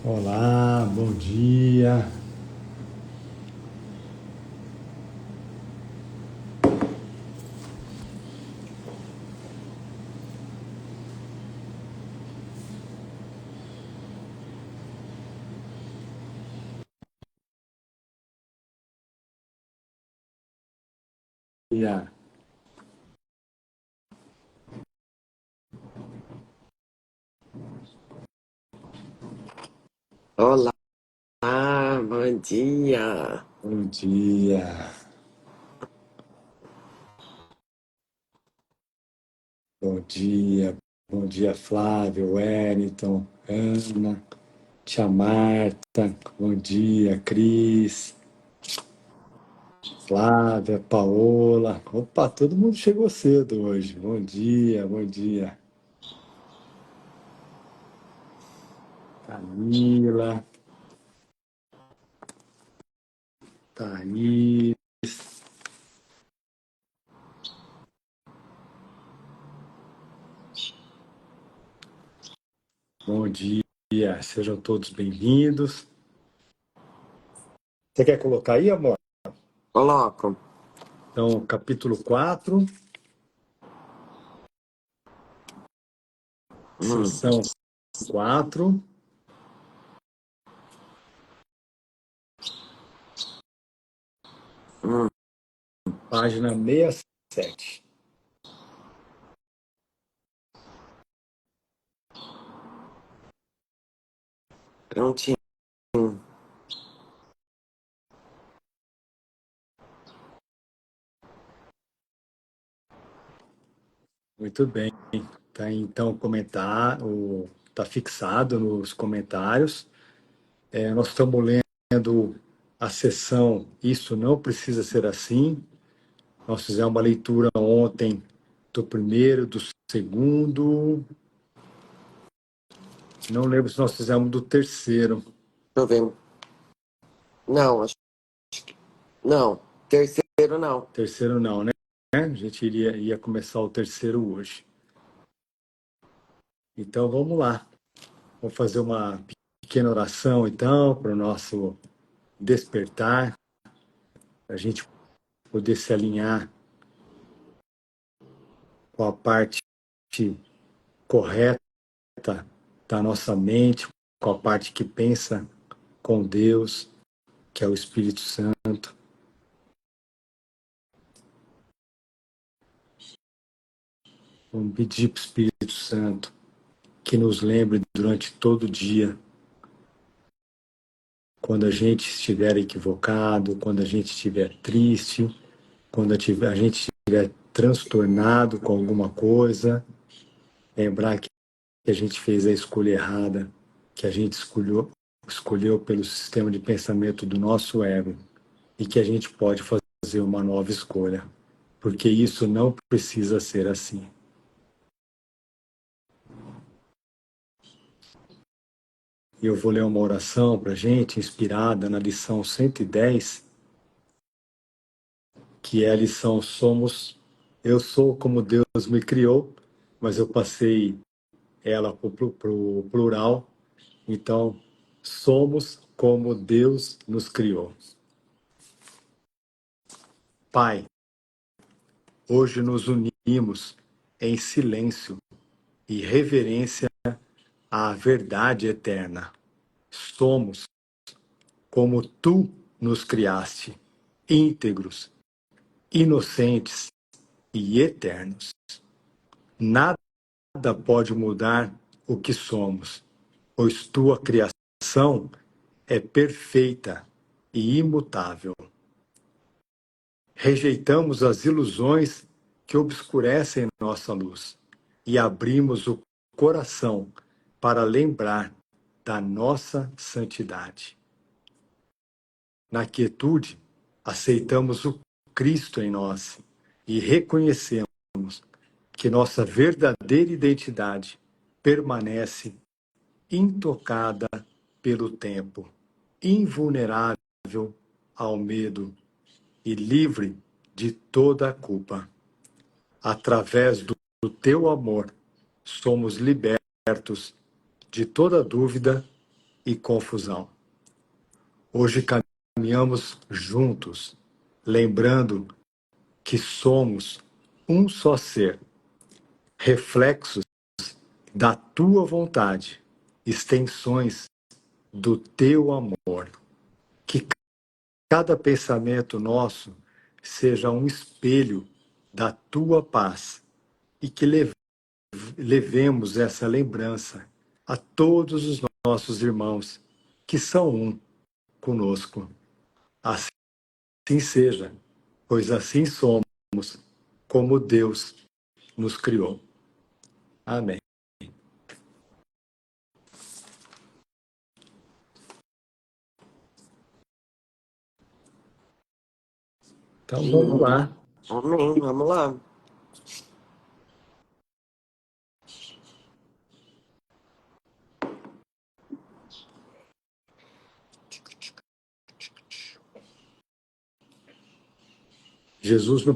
Olá, bom dia. Dia. Olá, bom dia. Bom dia. Bom dia. Bom dia, Flávio, Wellington, Ana, tia Marta. Bom dia, Cris, Flávia, Paola. Opa, todo mundo chegou cedo hoje. Bom dia, bom dia. Camila, Thaís. Bom dia. Sejam todos bem-vindos. Você quer colocar aí, amor? Coloco. Então, capítulo 4, Hum, sessão 4, hum, página 67. prontinho. Muito bem. Tá, então, tá fixado nos comentários. Nós estamos lendo a sessão Isso Não Precisa Ser Assim. Nós fizemos uma leitura ontem do primeiro, do segundo. Não lembro se nós fizemos do terceiro. Deixa eu ver. Não, acho que. Não, terceiro não. Terceiro não, né? A gente ia começar o terceiro hoje. Então, vamos lá. Vamos fazer uma pequena oração, então, para o nosso despertar, para a gente poder se alinhar com a parte correta da nossa mente, com a parte que pensa com Deus, que é o Espírito Santo. Vamos pedir para o Espírito Santo que nos lembre durante todo o dia, quando a gente estiver equivocado, quando a gente estiver triste, quando a gente estiver transtornado com alguma coisa, lembrar que a gente fez a escolha errada, que a gente escolheu pelo sistema de pensamento do nosso ego e que a gente pode fazer uma nova escolha, porque isso não precisa ser assim. E eu vou ler uma oração para a gente, inspirada na lição 110, que é a lição Eu sou como Deus me criou, mas eu passei ela para o plural, então, somos como Deus nos criou. Pai, hoje nos unimos em silêncio e reverência à verdade eterna. Somos como tu nos criaste, íntegros, inocentes e eternos. Nada pode mudar o que somos, pois tua criação é perfeita e imutável. Rejeitamos as ilusões que obscurecem nossa luz e abrimos o coração para lembrar da nossa santidade. Na quietude, aceitamos o Cristo em nós e reconhecemos que nossa verdadeira identidade permanece intocada pelo tempo, invulnerável ao medo e livre de toda a culpa. Através do teu amor, somos libertos de toda dúvida e confusão. Hoje caminhamos juntos, lembrando que somos um só ser, reflexos da tua vontade, extensões do teu amor. Que cada pensamento nosso seja um espelho da tua paz e que levemos essa lembrança a todos os nossos irmãos que são um conosco. Assim seja, pois assim somos, como Deus nos criou. Amém. Então vamos lá. Amém. Vamos lá. Jesus, no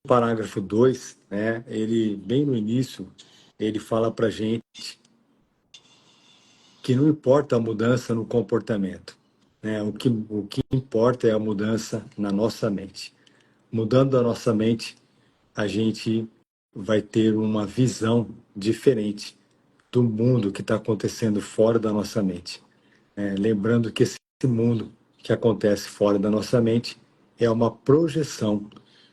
parágrafo 2, né, ele, bem no início, ele fala para a gente que não importa a mudança no comportamento, né, o que importa é a mudança na nossa mente. Mudando a nossa mente, a gente vai ter uma visão diferente do mundo que está acontecendo fora da nossa mente. Lembrando que esse mundo que acontece fora da nossa mente é uma projeção,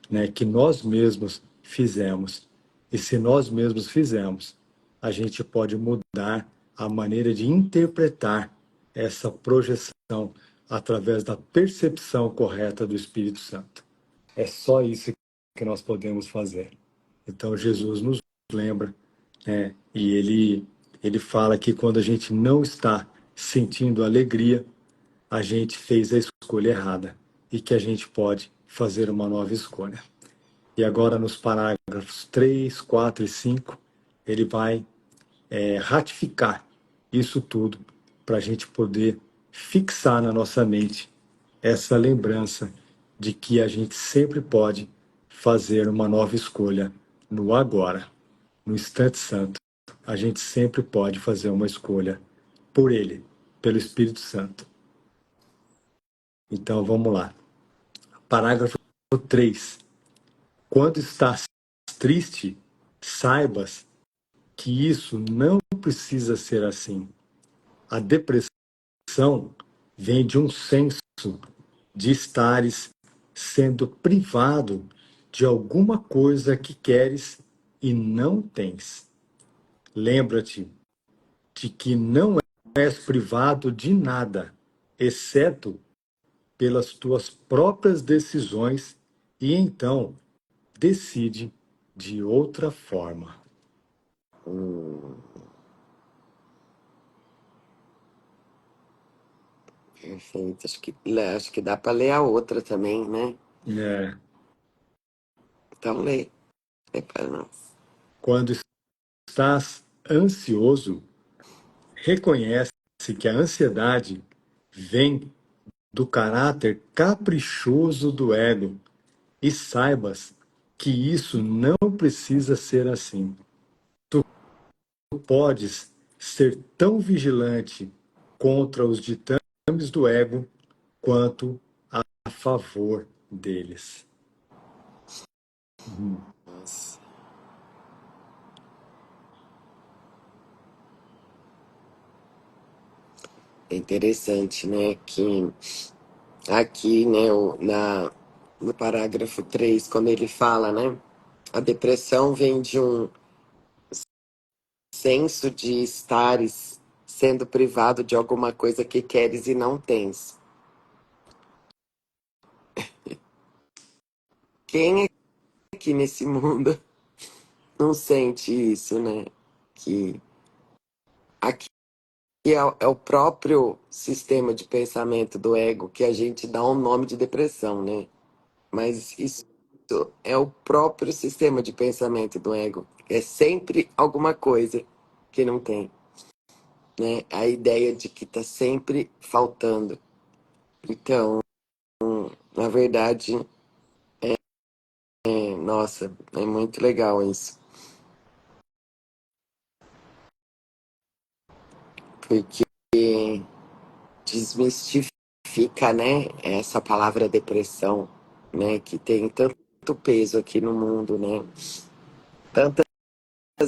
né, que nós mesmos fizemos. E se nós mesmos fizemos, a gente pode mudar a maneira de interpretar essa projeção através da percepção correta do Espírito Santo. É só isso que nós podemos fazer. Então Jesus nos lembra, né, e ele fala que quando a gente não está sentindo alegria, a gente fez a escolha errada e que a gente pode fazer uma nova escolha. E agora, nos parágrafos 3, 4 e 5, ele vai ratificar isso tudo para a gente poder fixar na nossa mente essa lembrança de que a gente sempre pode fazer uma nova escolha no agora, no instante santo. A gente sempre pode fazer uma escolha por Ele, pelo Espírito Santo. Então vamos lá. Parágrafo 3. Quando estás triste, saibas que isso não precisa ser assim. A depressão vem de um senso de estares sendo privado de alguma coisa que queres e não tens. Lembra-te de que não és privado de nada, exceto pelas tuas próprias decisões, e então decide de outra forma. Perfeito. Acho que dá para ler a outra também, né? É, Então lê. Lê para nós. quando estás ansioso, reconhece que a ansiedade vem do caráter caprichoso do ego e saibas que isso não precisa ser assim. Tu podes ser tão vigilante contra os ditames do ego quanto a favor deles. Nossa. É interessante, né? Que aqui, né, no parágrafo 3 quando ele fala, né? A depressão vem de um senso de estares sendo privado de alguma coisa que queres e não tens. Quem aqui nesse mundo não sente isso, né? Que aqui é o próprio sistema de pensamento do ego que a gente dá um nome de depressão, né? Mas isso é o próprio sistema de pensamento do ego. É sempre alguma coisa que não tem, né? A ideia de que tá sempre faltando. Então, na verdade, nossa, é muito legal isso. Porque desmistifica, né, essa palavra depressão, né, que tem tanto peso aqui no mundo, né? Tantas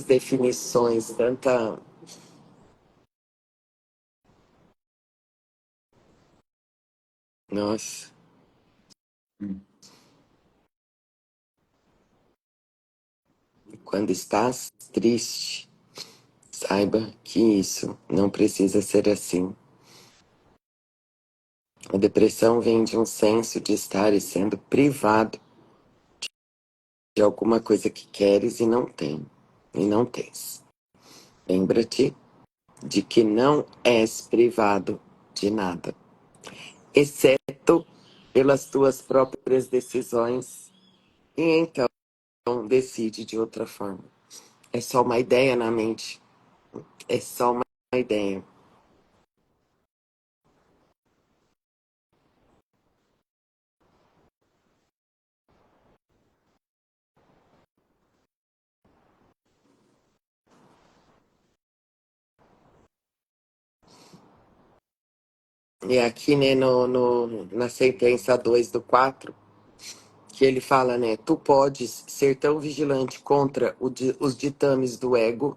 definições, tanta. Nossa, quando estás triste, saiba que isso não precisa ser assim. A depressão vem de um senso de estar e sendo privado de alguma coisa que queres e não tem, e não tens. Lembra-te de que não és privado de nada, exceto pelas tuas próprias decisões, e então decide de outra forma. É só uma ideia na mente, é só uma ideia. E aqui, né, na sentença 2/4, que ele fala, né, tu podes ser tão vigilante contra os ditames do ego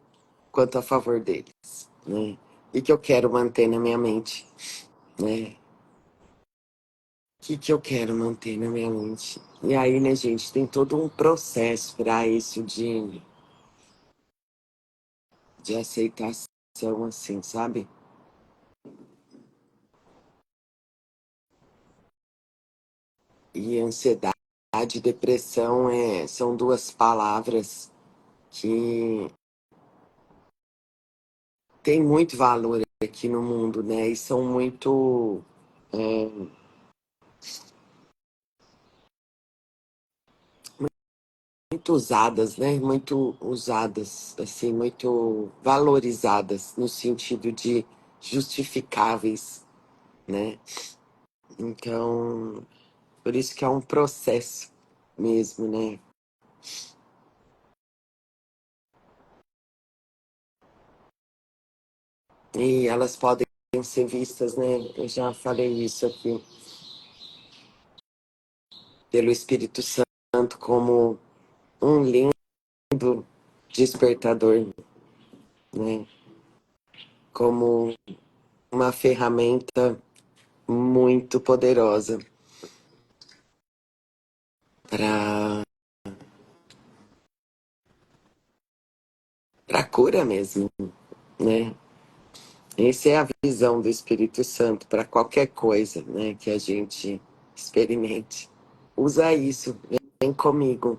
quanto a favor deles, né? E que eu quero manter na minha mente, né? Que eu quero manter na minha mente. E aí, né, gente, tem todo um processo para isso de aceitação, assim, sabe? E ansiedade e depressão são duas palavras que têm muito valor aqui no mundo, né? E são é, muito usadas, né? Muito usadas, assim, muito valorizadas no sentido de justificáveis, né? Então, por isso que é um processo mesmo, né? E elas podem ser vistas, né? Eu já falei isso aqui, pelo Espírito Santo como um lindo despertador, né? Como uma ferramenta muito poderosa para cura mesmo, né? Essa é a visão do Espírito Santo para qualquer coisa, né, que a gente experimente. Usa isso, vem comigo,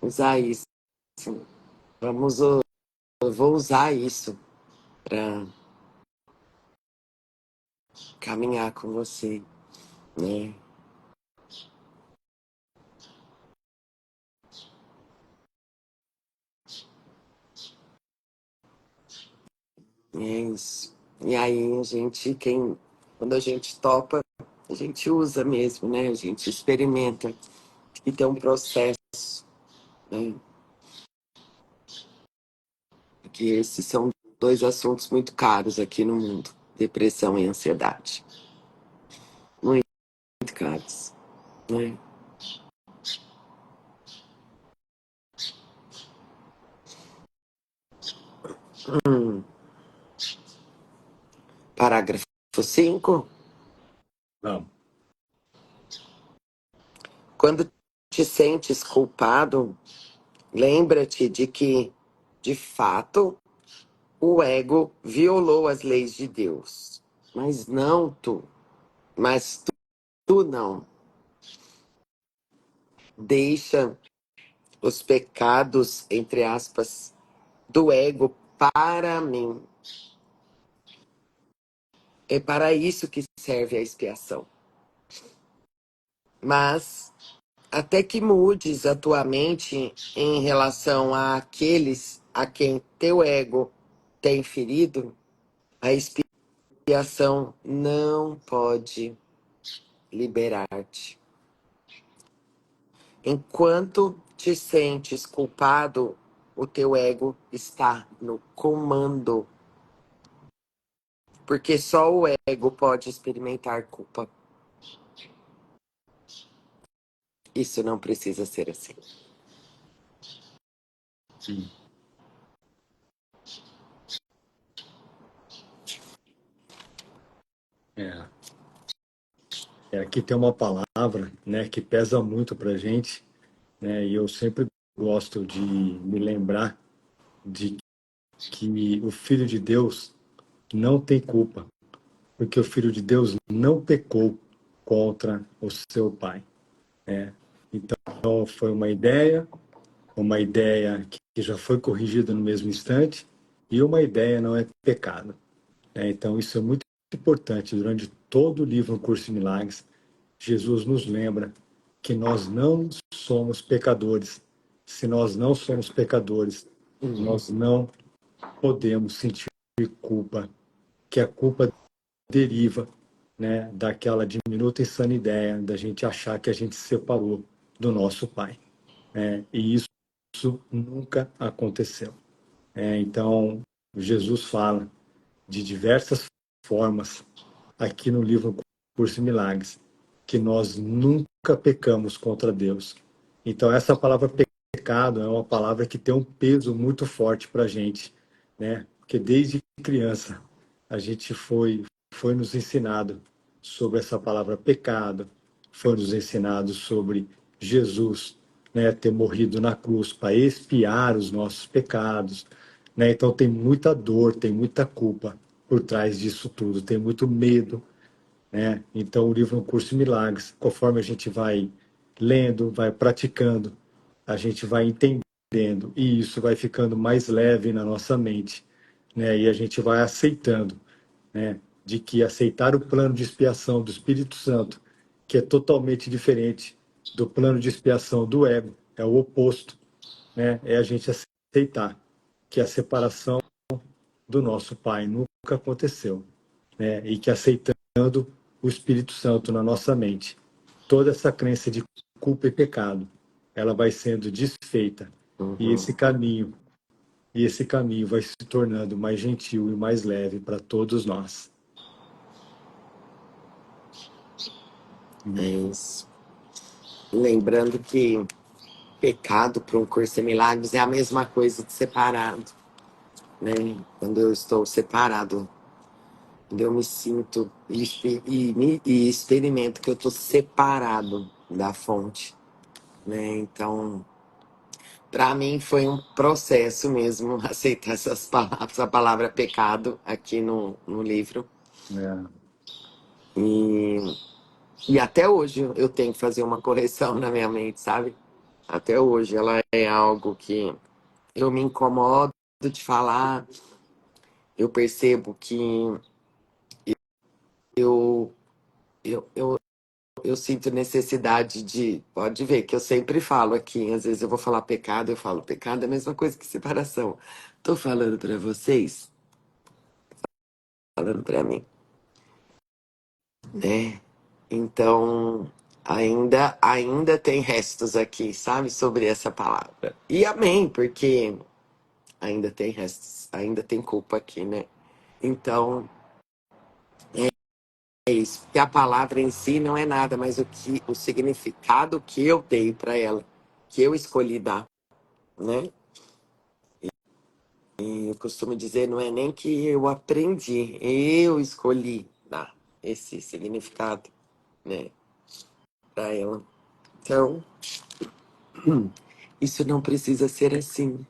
usar isso. Vamos, eu vou usar isso para caminhar com você, né? É isso. E aí quando a gente topa, a gente usa mesmo, né? A gente experimenta e tem um processo, né? Porque esses são dois assuntos muito caros aqui no mundo, depressão e ansiedade. Muito caros, né? Hum, Parágrafo 5. Vamos. Quando te sentes culpado, lembra-te de que, de fato, o ego violou as leis de Deus. Mas não tu. Mas tu não. Deixa os pecados, entre aspas, do ego para mim. É para isso que serve a expiação. Mas até que mudes a tua mente em relação àqueles a quem teu ego tem ferido, a expiação não pode liberar-te. Enquanto te sentes culpado, o teu ego está no comando. Porque só o ego pode experimentar culpa. Isso não precisa ser assim. Sim. É. Aqui tem uma palavra, né, que pesa muito para a gente, né, e eu sempre gosto de me lembrar de que o Filho de Deus não tem culpa, porque o Filho de Deus não pecou contra o seu Pai. Né? Então, foi uma ideia que já foi corrigida no mesmo instante, e uma ideia não é pecado. Né? Então, isso é muito importante. Durante todo o livro Um Curso em Milagres, Jesus nos lembra que nós não somos pecadores. Se nós não somos pecadores, nós não podemos sentir culpa, que a culpa deriva, né, daquela diminuta insana ideia da gente achar que a gente se separou do nosso Pai. Né? E isso nunca aconteceu. Então, Jesus fala de diversas formas aqui no livro Curso em Milagres, que nós nunca pecamos contra Deus. Então, essa palavra pecado é uma palavra que tem um peso muito forte para a gente, né? Porque desde criança a gente foi nos ensinado sobre essa palavra pecado, foi nos ensinado sobre Jesus, né, ter morrido na cruz para expiar os nossos pecados, né? Então tem muita dor, tem muita culpa por trás disso tudo, tem muito medo, né? Então o livro é um curso de milagres, conforme a gente vai lendo, vai praticando, a gente vai entendendo e isso vai ficando mais leve na nossa mente, né? E a gente vai aceitando, né? De que aceitar o plano de expiação do Espírito Santo, que é totalmente diferente do plano de expiação do ego, é o oposto, né? É a gente aceitar que a separação do nosso Pai nunca aconteceu, né? E que aceitando o Espírito Santo na nossa mente, toda essa crença de culpa e pecado, ela vai sendo desfeita. E Uhum. esse caminho vai se tornando mais gentil e mais leve para todos nós. É isso. Lembrando que pecado para um curso em milagres é a mesma coisa de separado, né? Quando eu estou separado, quando eu me sinto e experimento que eu estou separado da fonte, né? Então, para mim foi um processo mesmo aceitar essas palavras, a palavra pecado aqui no livro. É, E, e até hoje eu tenho que fazer uma correção na minha mente, sabe? Até hoje ela é algo que eu me incomodo de falar. Eu percebo que eu, eu, eu, eu sinto necessidade de. Pode ver que eu sempre falo aqui, às vezes eu vou falar pecado, eu falo pecado é a mesma coisa que separação. Tô falando para vocês, falando para mim, né? Então, ainda tem restos aqui, sabe, sobre essa palavra. E amém, porque ainda tem restos, ainda tem culpa aqui, né? Então, é isso. Que a palavra em si não é nada, mas o significado que eu dei para ela, que eu escolhi dar, né? E eu costumo dizer, não é nem que eu aprendi, eu escolhi dar esse significado, né, para ela. Então, isso não precisa ser assim.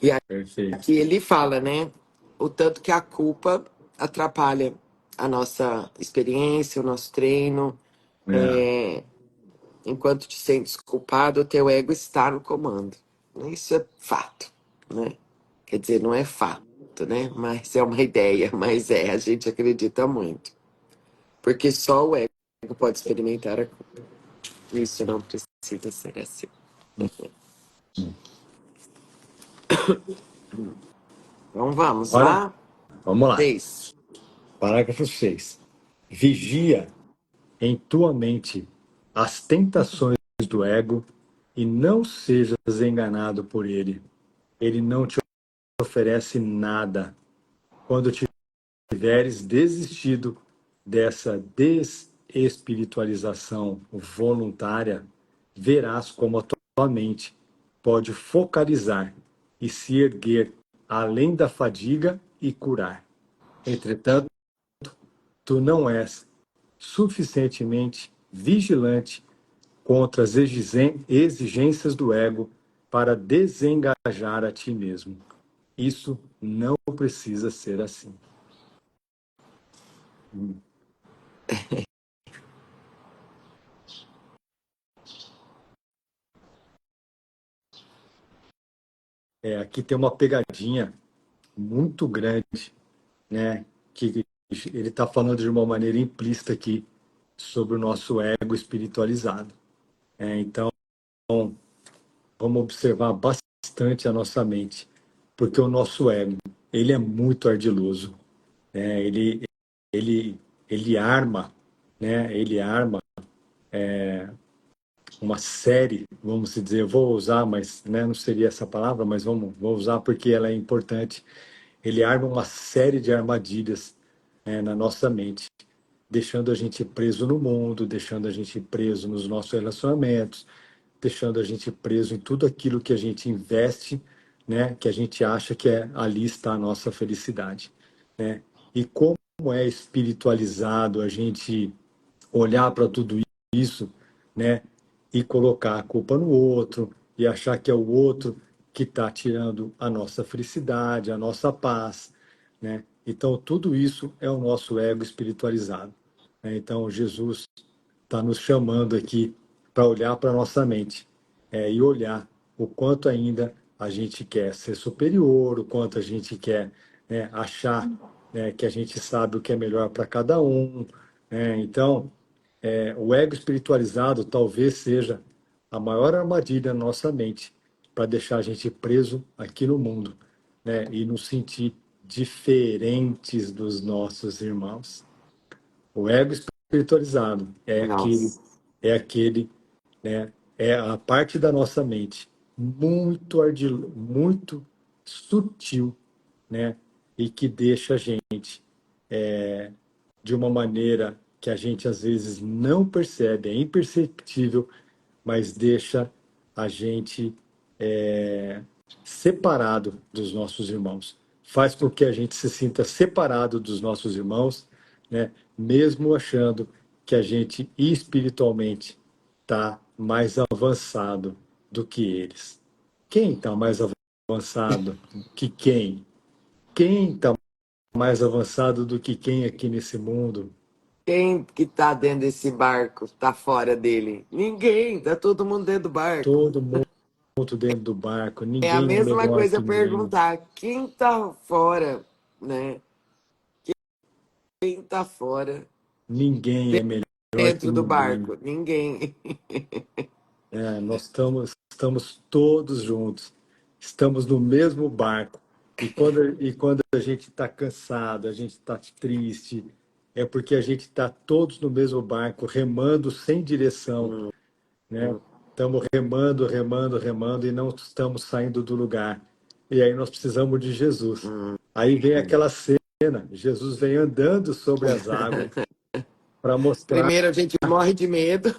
E perfeito. aqui ele fala, né, o tanto que a culpa atrapalha a nossa experiência, o nosso treino. É, Enquanto te sentes culpado, o teu ego está no comando. Isso é fato, né? Quer dizer, não é fato, né? Mas é uma ideia, mas a gente acredita muito. Porque só o ego pode experimentar a culpa. Isso não precisa ser assim. Então vamos agora, lá? vamos lá. 6. Parágrafo 6. Vigia em tua mente as tentações do ego e não sejas enganado por ele. ele não te oferece nada. Quando tiveres desistido dessa desespiritualização voluntária, verás como a tua mente pode focalizar e se erguer além da fadiga e curar. Entretanto, tu não és suficientemente vigilante contra as exigências do ego para desengajar a ti mesmo. Isso não precisa ser assim. Aqui tem uma pegadinha muito grande, né? Que ele está falando de uma maneira implícita aqui sobre o nosso ego espiritualizado. Então, vamos observar bastante a nossa mente, porque o nosso ego, ele é muito ardiloso, né? Ele arma, né? Ele arma uma série, vamos dizer, eu vou usar, mas né, não seria essa palavra, mas vou usar porque ela é importante. Ele arma uma série de armadilhas na nossa mente, deixando a gente preso no mundo, deixando a gente preso nos nossos relacionamentos, deixando a gente preso em tudo aquilo que a gente investe, né, que a gente acha que ali está a nossa felicidade, né? E como é espiritualizado a gente olhar para tudo isso, né, e colocar a culpa no outro e achar que é o outro que está tirando a nossa felicidade, a nossa paz, né? Então tudo isso é o nosso ego espiritualizado, né? Então Jesus está nos chamando aqui para olhar para a nossa mente e olhar o quanto ainda a gente quer ser superior, o quanto a gente quer achar que a gente sabe o que é melhor para cada um. Então, o ego espiritualizado talvez seja a maior armadilha na nossa mente para deixar a gente preso aqui no mundo, né? E nos sentir diferentes dos nossos irmãos. O ego espiritualizado Nossa. é aquele, né? É a parte da nossa mente muito muito sutil, né? E que deixa a gente de uma maneira que a gente às vezes não percebe, é imperceptível, mas deixa a gente separado dos nossos irmãos. Faz com que a gente se sinta separado dos nossos irmãos, né? Mesmo achando que a gente espiritualmente está mais avançado do que eles. Quem está mais avançado que quem? Quem está mais avançado do que quem aqui nesse mundo? Quem que tá dentro desse barco tá fora dele? Ninguém, tá todo mundo dentro do barco. Todo mundo dentro do barco, É a ninguém é mesma melhor coisa que ninguém. perguntar quem tá fora, né? Quem tá fora Ninguém é melhor que dentro do ninguém. barco? Ninguém. Nós estamos todos juntos, estamos no mesmo barco. E quando a gente está cansado, a gente está triste, é porque a gente está todos no mesmo barco, remando sem direção, Hum, né? Estamos remando, remando, remando e não estamos saindo do lugar. E aí nós precisamos de Jesus. hum. Aí vem aquela cena, Jesus vem andando sobre as águas para mostrar. Primeiro a gente morre de medo.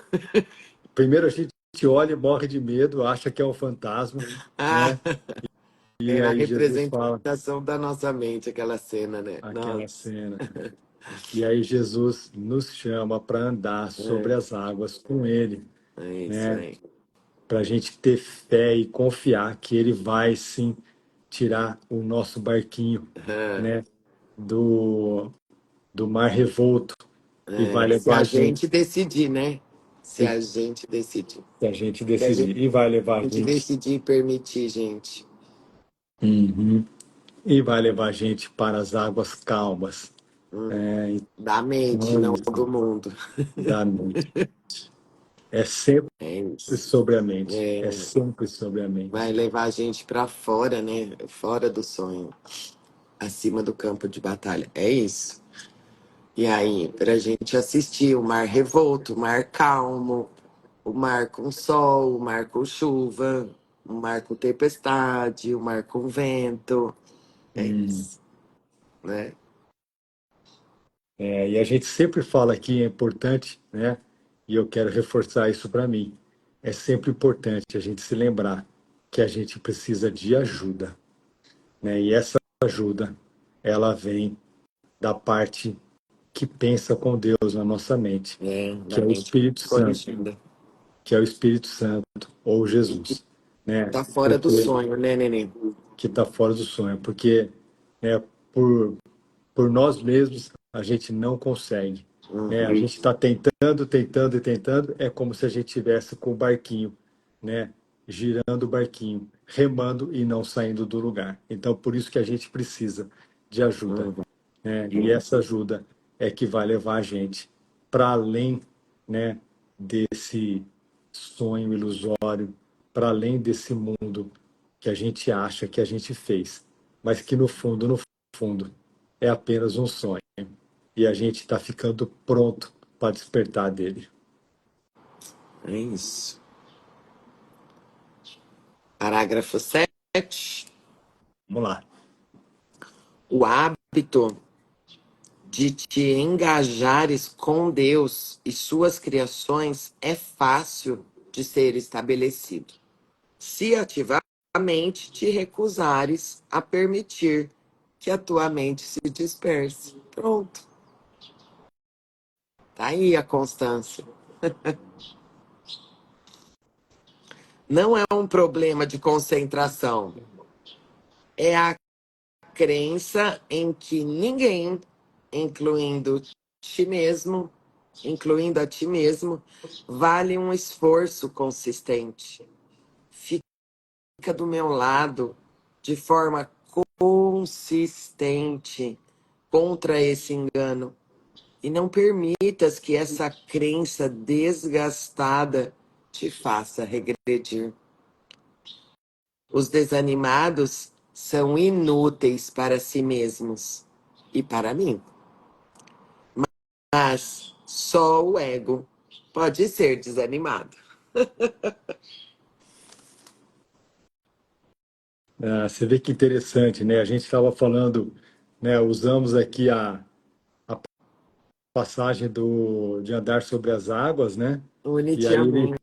Primeiro a gente olha e morre de medo, acha que é um fantasma, Ah, né? E é a aí Jesus fala representação da nossa mente, aquela cena, né? aquela Nossa. cena. E aí Jesus nos chama para andar sobre É, as águas com Ele, é isso né? aí. Para a gente ter fé e confiar que Ele vai sim tirar o nosso barquinho, É, né? Do, do mar revolto e vai se levar a a gente gente, decidir, né? Se e a gente decidir. se a gente Se a decidir, e vai levar a gente gente, decidir permitir, gente. uhum, e vai levar a gente para as águas calmas. Hum, É, da mente, então é não do isso, mundo. da mente. É sempre É isso. sobre a mente. É É, sempre sobre a vai mente. levar a gente para fora, né? Fora do sonho, acima do campo de batalha. É isso. E aí, pra gente assistir o mar revolto, o mar calmo, o mar com sol, o mar com chuva. Um mar com tempestade, um mar com vento. É Hum. isso, né? E a gente sempre fala que é importante, né? E eu quero reforçar isso para mim. É sempre importante a gente se lembrar que a gente precisa de ajuda, né? E essa ajuda, ela vem da parte que pensa com Deus na nossa mente, É, que na é o mente Espírito Santo, corrigida. que é o Espírito Santo ou E que Jesus, né? tá fora do Porque sonho, né, neném? que está fora do sonho, porque, né, por nós mesmos a gente não consegue, né? A Uhum, gente está tentando, tentando e tentando, é como se a gente tivesse com o barquinho, né? Girando o barquinho, remando e não saindo do lugar. Então, por isso que a gente precisa de ajuda, uhum, né? E essa ajuda é que vai levar a gente para além, né, desse sonho ilusório, para além desse mundo que a gente acha que a gente fez, mas que no fundo, é apenas um sonho. E a gente está ficando pronto para despertar dele. é isso. Parágrafo 7. Vamos lá. O hábito de te engajares com Deus e suas criações é fácil de ser estabelecido, se ativamente te recusares a permitir que a tua mente se disperse. Pronto, tá aí a constância. Não é um problema de concentração, é a crença em que ninguém, incluindo ti mesmo, incluindo a ti mesmo, vale um esforço consistente. Fica do meu lado de forma consistente contra esse engano e não permitas que essa crença desgastada te faça regredir. Os desanimados são inúteis para si mesmos e para mim, mas só o ego pode ser desanimado. Ah, você vê que interessante, né? A gente estava falando, né? Usamos aqui a passagem de andar sobre as águas, né? E aí Bonitinho. ele,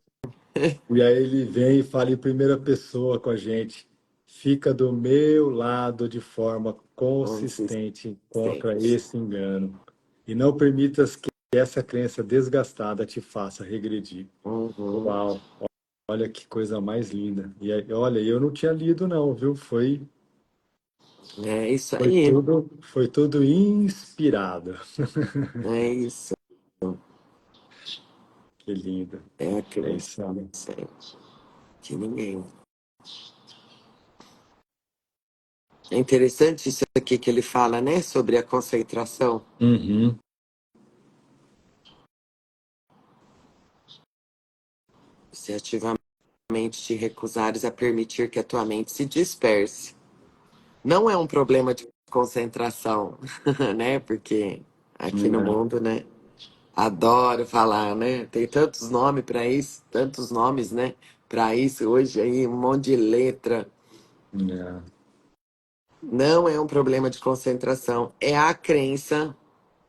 e aí ele vem e fala em primeira pessoa com a gente. Fica do meu lado de forma consistente contra Consistente. esse engano. E não permitas que essa crença desgastada te faça regredir. Uhum. Uau, olha que coisa mais linda. E aí, olha, eu não tinha lido não, viu? É isso aí. Foi tudo inspirado. É isso. Que lindo. É a É crença isso aí. que ninguém. É interessante isso aqui que ele fala, né? Sobre a concentração. Uhum. Se ativamente te recusares a permitir que a tua mente se disperse. Não é um problema de concentração, né? Porque aqui no Não, mundo, né? Adoro falar, né? Tem tantos nomes para isso, tantos nomes, né? Para isso hoje aí, um monte de letra. não. Não é um problema de concentração, é a crença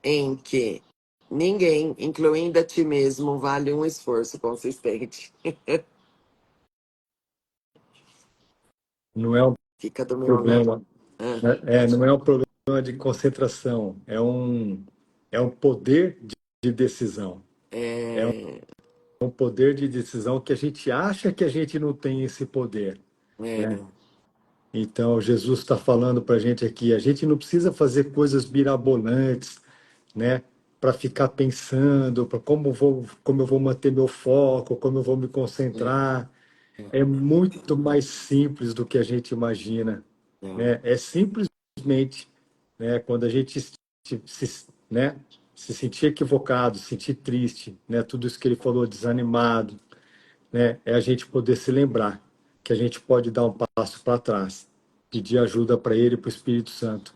em que ninguém, incluindo a ti mesmo, vale um esforço consistente. Não é um Fica do meu lado. problema, Ah, não é um problema de concentração, é um poder de decisão. é, É um poder de decisão que a gente acha que a gente não tem esse poder, né? é, Então, Jesus está falando para a gente aqui, a gente não precisa fazer coisas mirabolantes, né? Para ficar pensando, para como eu vou manter meu foco, como eu vou me concentrar. É muito mais simples do que a gente imagina, é, né? É simplesmente, né, quando a gente né, se sentir equivocado, se sentir triste, né, tudo isso que ele falou, desanimado, né, é a gente poder se lembrar que a gente pode dar um passo para trás, pedir ajuda para ele e para o Espírito Santo.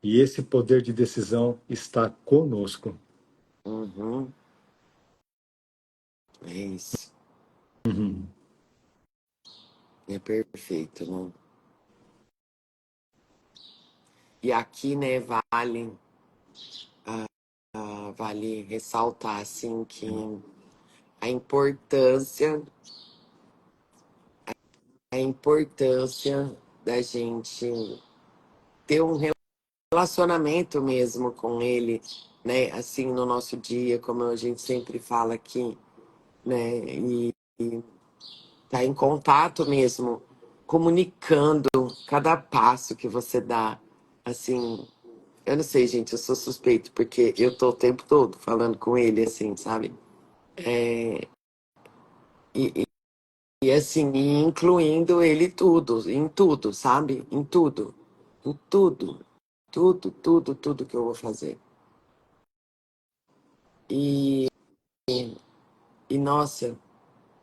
E esse poder de decisão está conosco. uhum, é isso. Uhum. É perfeito, né? E aqui, né, vale ressaltar, assim, que a importância, a importância da gente ter um relacionamento mesmo com ele, né, assim, no nosso dia, como a gente sempre fala aqui, né, e tá em contato mesmo, comunicando cada passo que você dá, assim, eu não sei, gente, eu sou suspeito, porque eu tô o tempo todo falando com ele, assim, sabe? É, e, e assim, e incluindo ele tudo, em tudo, sabe? Em tudo. Em tudo. Tudo, tudo, tudo que eu vou fazer. E, e nossa,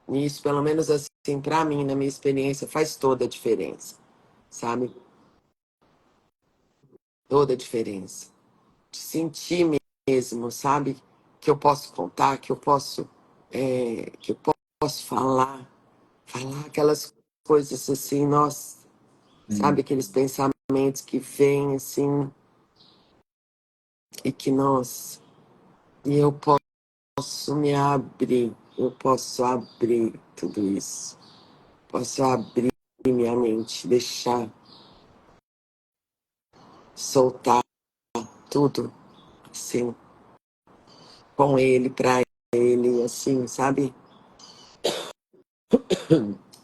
isso, pelo menos assim, pra mim, na minha experiência, faz toda a diferença, sabe? Toda a diferença. De sentir mesmo, sabe? Que eu posso contar, que eu posso falar aquelas coisas assim, nossa, sabe? Aqueles pensamentos que vêm assim, e que, nossa, e eu posso me abrir, eu posso abrir tudo isso, posso abrir minha mente, deixar soltar tudo, assim, com ele, pra ele, assim, sabe?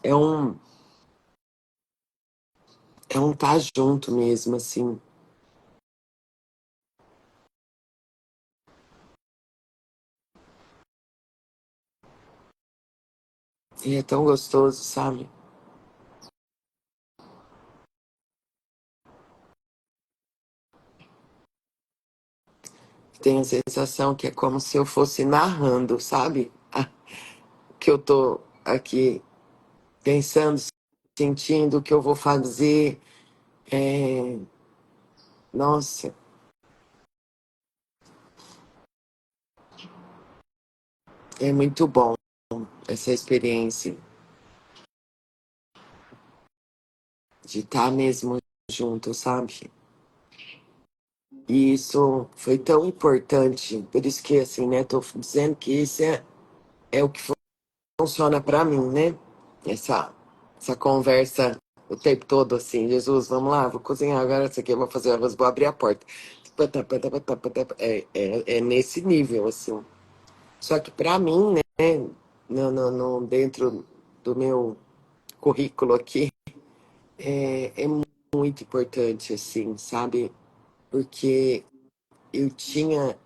É um, é um tá junto mesmo, assim. E é tão gostoso, sabe? Tenho a sensação que é como se eu fosse narrando, sabe? Que eu tô aqui pensando, sentindo o que eu vou fazer. É, nossa, é muito bom essa experiência de estar mesmo junto, sabe? E isso foi tão importante, por isso que, assim, né, tô dizendo que é o que funciona pra mim, né? Essa conversa o tempo todo, assim, Jesus, vamos lá, vou cozinhar agora isso aqui, eu vou fazer arroz, vou abrir a porta. É nesse nível, assim. Só que pra mim, né, dentro do meu currículo aqui, é muito importante, assim, sabe? Porque eu tinha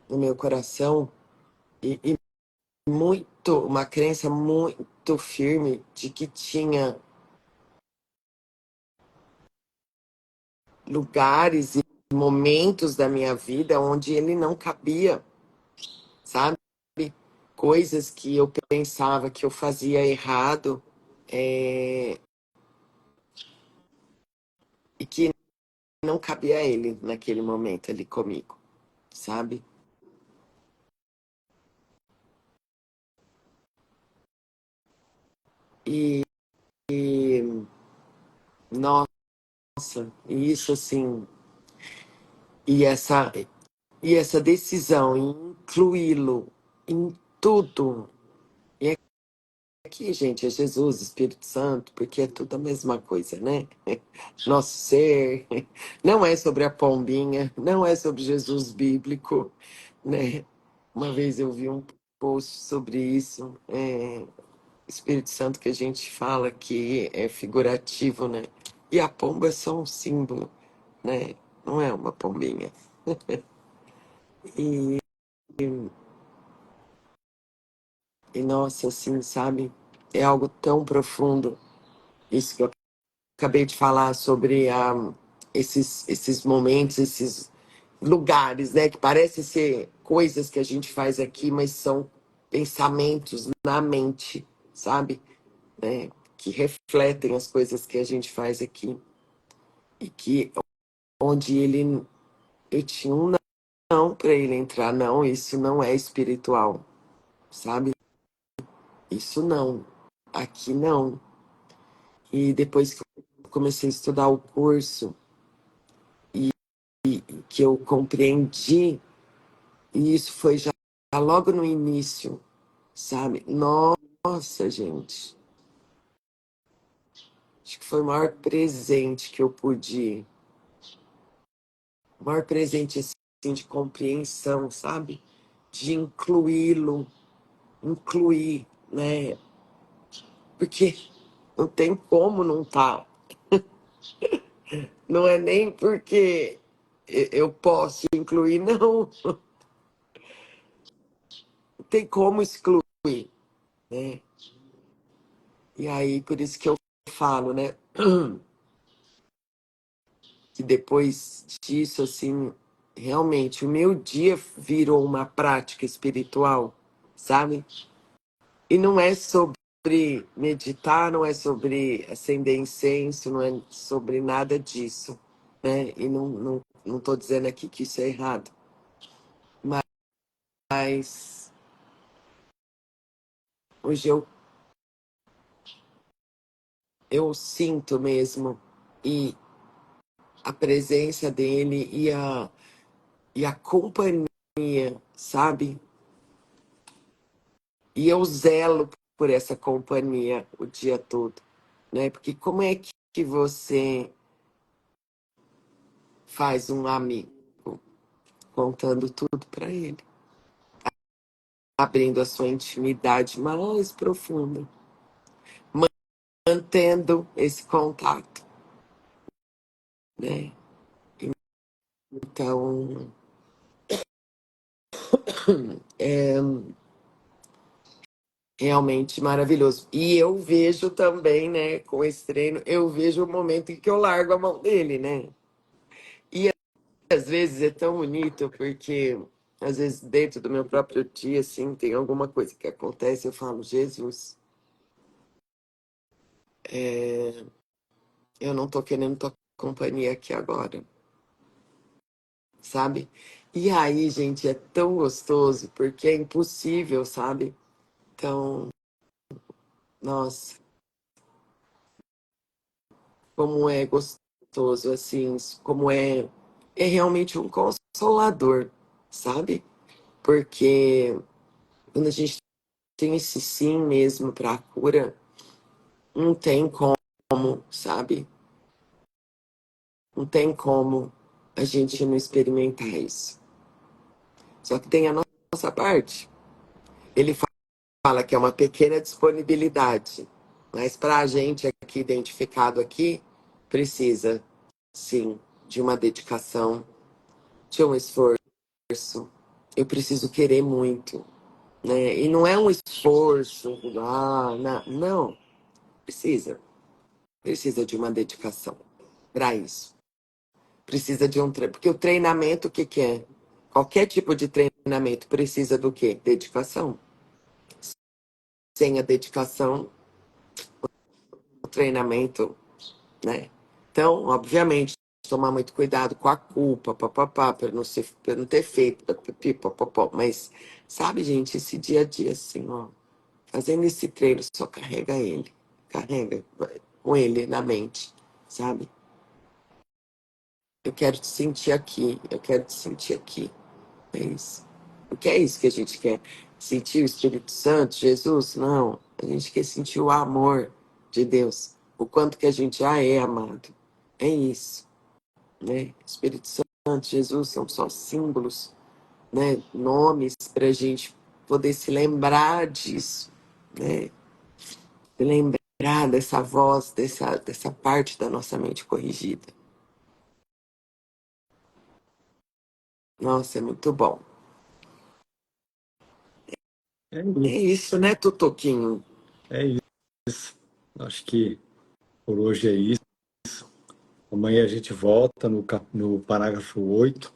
no meu coração e uma crença muito firme de que tinha lugares e momentos da minha vida onde ele não cabia, sabe? Coisas que eu pensava que eu fazia errado, é, e que não cabia a ele naquele momento ali comigo, sabe? E, e nossa, e isso assim, e essa, e essa decisão em incluí-lo em tudo. E aqui, gente, é Jesus, Espírito Santo, porque é tudo a mesma coisa, né? Nosso ser. Não é sobre a pombinha, não é sobre Jesus bíblico, né? Uma vez eu vi um post sobre isso, Espírito Santo que a gente fala que é figurativo, né? E a pomba é só um símbolo, né? Não é uma pombinha. E, e nossa, assim, sabe? É algo tão profundo. Isso que eu acabei de falar sobre esses momentos, esses lugares, né? Que parecem ser coisas que a gente faz aqui, mas são pensamentos na mente, sabe? Né? Que refletem as coisas que a gente faz aqui. E que onde eu tinha um não para ele entrar, não, isso não é espiritual, sabe? Isso não, aqui não. E depois que eu comecei a estudar o curso e que eu compreendi, e isso foi já logo no início, sabe? Nossa, gente. Acho que foi o maior presente que eu pude, o maior presente assim, de compreensão, sabe? De incluir, né? Porque não tem como não tá. Não é nem porque eu posso incluir, não. Não tem como excluir, né? E aí, por isso que eu falo, né? Que depois disso, assim, realmente o meu dia virou uma prática espiritual, sabe? E não é sobre meditar, não é sobre acender incenso, não é sobre nada disso, né? E não tô dizendo aqui que isso é errado, mas hoje eu sinto mesmo e a presença dele e a companhia, sabe? E eu zelo por essa companhia o dia todo, né? Porque como é que você faz um amigo contando tudo para ele, abrindo a sua intimidade mais profunda, mantendo esse contato, né? Então, é realmente maravilhoso. E eu vejo também, né, com esse treino, eu vejo o momento em que eu largo a mão dele, né? E às vezes é tão bonito, porque às vezes dentro do meu próprio dia, assim, tem alguma coisa que acontece, eu falo, Jesus, eu não tô querendo tua companhia aqui agora, sabe? E aí, gente, é tão gostoso, porque é impossível, sabe? Então, nossa, como é gostoso, assim, como é realmente um consolador, sabe? Porque quando a gente tem esse sim mesmo para a cura, não tem como, sabe? Não tem como a gente não experimentar isso. Só que tem a nossa parte. Ele fala que é uma pequena disponibilidade, mas para a gente aqui identificado aqui, precisa, sim, de uma dedicação, de um esforço. Eu preciso querer muito, né? E não é um esforço, não, precisa de uma dedicação para isso. Precisa de um treino, porque o treinamento, o que que é? Qualquer tipo de treinamento precisa do quê? Dedicação. Sem a dedicação, o treinamento, né? Então, obviamente, tomar muito cuidado com a culpa, papapá, para não ter feito, papapi, papapó. Mas, sabe, gente, esse dia a dia, assim, ó, fazendo esse treino, só carrega ele, carrega vai, com ele na mente, sabe? Eu quero te sentir aqui, eu quero te sentir aqui. É isso. Porque é isso que a gente quer. Sentir o Espírito Santo, Jesus? Não. A gente quer sentir o amor de Deus. O quanto que a gente já é amado. É isso, né? Espírito Santo, Jesus são só símbolos, né? Nomes para a gente poder se lembrar disso, né? Se lembrar dessa voz, dessa parte da nossa mente corrigida. Nossa, é muito bom. É É isso. isso, né, Tutoquinho? É isso. Acho que por hoje é isso. Amanhã a gente volta no parágrafo 8.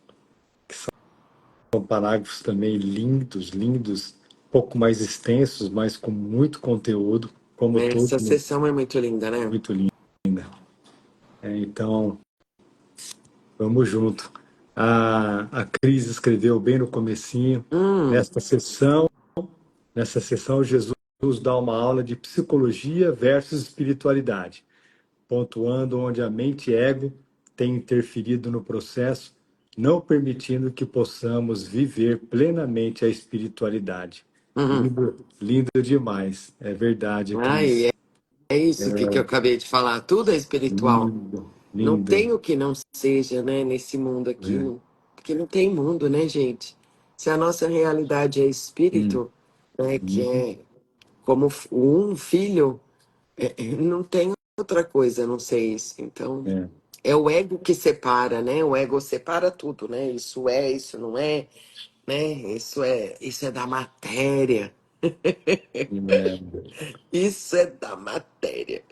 São parágrafos também lindos, lindos, um pouco mais extensos, mas com muito conteúdo, como todo, Essa sessão é muito linda, né? muito linda. Então, vamos junto. A Cris escreveu bem no comecinho, Hum, nesta sessão, Jesus dá uma aula de psicologia versus espiritualidade. pontuando onde a mente ego tem interferido no processo, não permitindo que possamos viver plenamente a espiritualidade. Uhum. Lindo, lindo demais. É verdade aqui Ai, isso. é isso que eu acabei de falar. Tudo é espiritual. Lindo, Não tem lindo. o que não seja, né, nesse mundo aqui. É. Porque não tem mundo, né, gente? Se a nossa realidade é Hum, espírito, né, que hum, é como um filho, não tem outra coisa a não ser isso. Então, é, é o ego que separa, né? O ego separa tudo, né? Isso não é, né? Isso é da matéria. é, Isso é da matéria.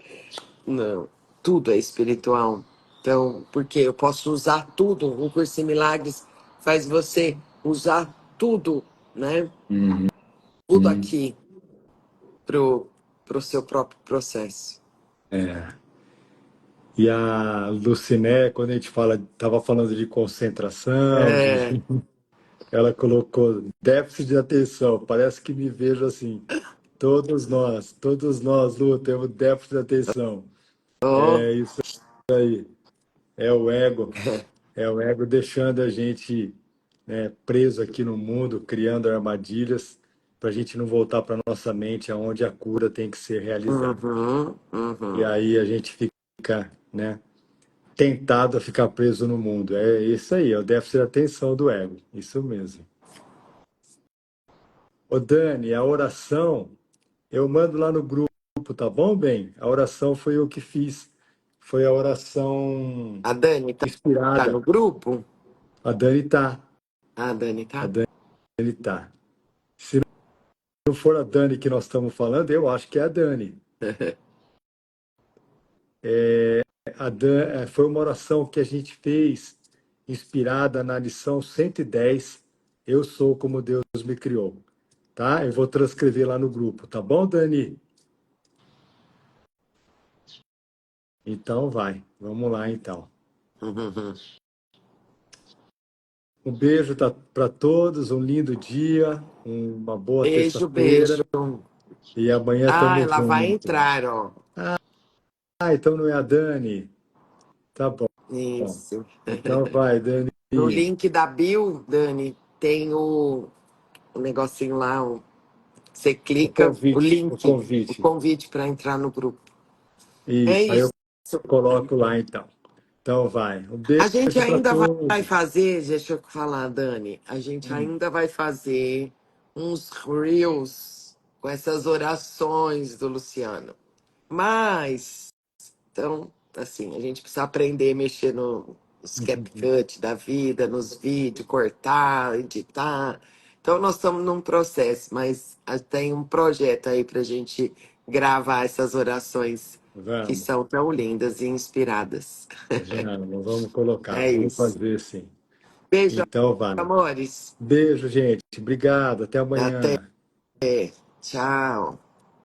Não, tudo é espiritual. Então, porque eu posso usar tudo. O curso em milagres faz você usar tudo, né? uhum, Tudo aqui pro seu próprio processo. é. E a Luciné, quando a gente estava falando de concentração, É, ela colocou déficit de atenção. Parece que me vejo assim. Todos nós, Lu, temos déficit de atenção. oh, É isso aí. É é o ego deixando a gente, né, preso aqui no mundo, criando armadilhas para a gente não voltar para nossa mente, aonde a cura tem que ser realizada. uhum, E uhum. aí a gente fica, né, tentado a ficar preso no mundo. É isso aí, é o déficit de atenção do ego. Isso mesmo. Ô Dani, a oração eu mando lá no grupo, tá bom, bem? A oração foi eu que fiz. Foi a oração A Dani tá inspirada. no grupo? A Dani tá. A Dani A tá? Dani tá. Se não for a Dani que nós estamos falando, eu acho que é a Dani. Foi uma oração que a gente fez inspirada na lição 110. Eu sou como Deus me criou. Tá? Eu vou transcrever lá no grupo, tá bom, Dani? Então vai. Vamos lá então. Uhum. Um beijo para todos, um lindo dia, uma boa Beijo, terça-feira beijo. e amanhã Ah, estamos ela vai juntos. entrar, ó. Ah, então não é a Dani? Tá bom. Isso. Então vai, Dani. No link da Bill, Dani, tem o negocinho lá, você clica, O o convite. convite para entrar no grupo. É Isso, aí eu isso. coloco lá então. Então vai. Um A gente beijo para ainda vai todos. fazer, deixa eu falar, Dani, a gente Hum, ainda vai fazer uns reels com essas orações do Luciano. Mas, então, assim, a gente precisa aprender a mexer nos CapCut da vida, nos vídeos, cortar, editar. Então, nós estamos num processo, mas tem um projeto aí para a gente gravar essas orações que Vamos. são tão lindas e inspiradas. Vamos colocar. É Vamos isso. fazer sim. Beijo, Então vai. amores. Beijo, gente. Obrigado. Até Até. amanhã. Tchau.